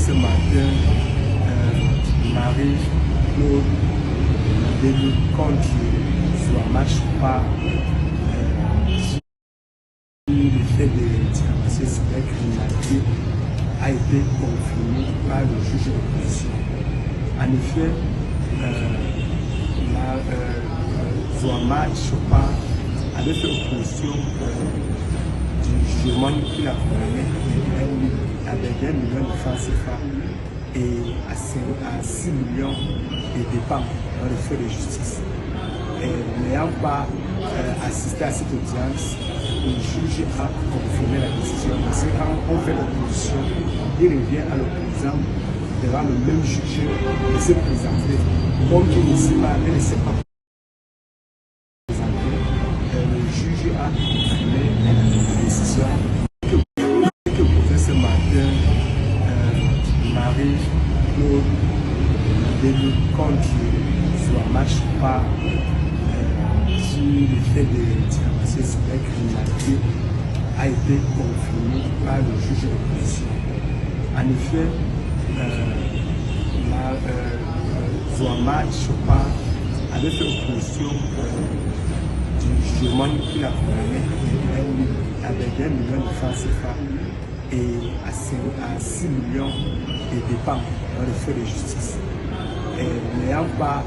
ce matin, Marie-Claude contre Zouama Choupa sur le fait de diffamation cybercriminalité a été confirmé par le juge de l'opposition. En effet, Zouama Choupa avait fait opposition du jugement qu'il a condamné avec 1 million de francs CFA et à 6 millions de dépenses dans les frais de justice. N'ayant pas assisté à cette audience, le juge a confirmé la décision. Parce que quand on fait l'opposition, il revient à l'opposant devant le même juge de se présenter. Comme il ne sait pas, elle ne s'est pas présentée, le juge a confirmé la décision que posait ce matin Marie-Claude contre Zouama Choupa sur le fait de diffamation cybercriminalité a été confirmé par le juge de l'opposition. En effet, Zouama Choupa avait fait opposition du jugement qu'il a condamné avec 1 million de francs CFA et à 6 millions de dépenses dans les frais de justice. N'ayant pas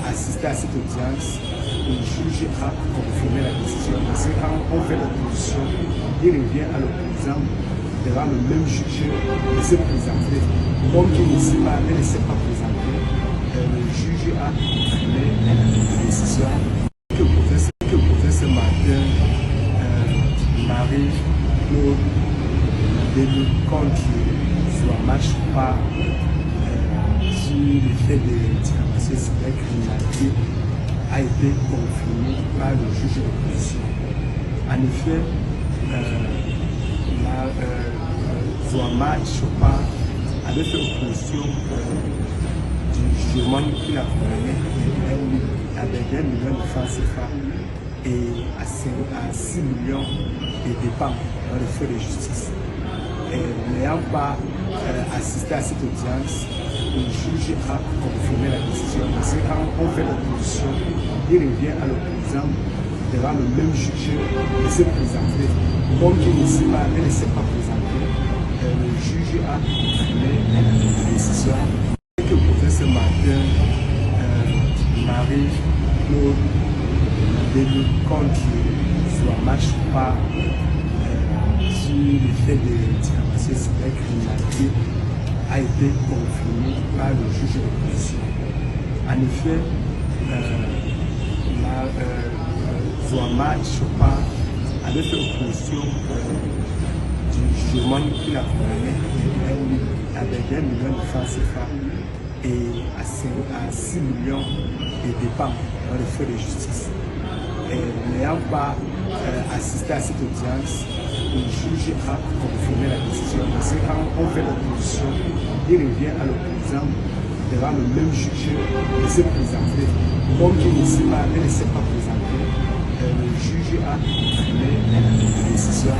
assisté à cette audience, le juge a confirmé la décision. Parce que quand on fait l'opposition, il revient à l'opposant devant le même juge de se présenter. Comme il ne sait pas, elle ne s'est pas présentée, le juge a confirmé la décision que posait ce matin Marie-Claude contre Zouama Choupa sur le fait de diffamation cybercriminalité a été confirmé par le juge de l'opposition. En effet, Zouama Choupa avait fait opposition du jugement qu'il a condamné avec 1 million de francs CFA et à 6 millions de dépenses dans les frais de justice. N'ayant pas assisté à cette audience, le juge a confirmé la décision. Parce que quand on fait l'opposition, il revient à l'opposant devant le même juge de se présenter. Comme il ne sait pas, elle ne s'est pas présentée, le juge a confirmé la décision que posait ce matin Marie-Claude contre Zouama Choupa sur le fait de diffamation cybercriminalité a été confirmé par le juge de l'opposition. En effet, Zouama Choupa avait fait opposition du jugement qu'il a condamné avec 1 million de francs CFA et à 6 millions de dépenses dans les frais de justice. N'ayant pas assisté à cette audience, le juge a confirmé la décision. Parce que quand on fait l'opposition, il revient à l'opposant devant le même juge de se présenter. Comme il ne sait pas, elle ne s'est pas présentée, le juge a confirmé la décision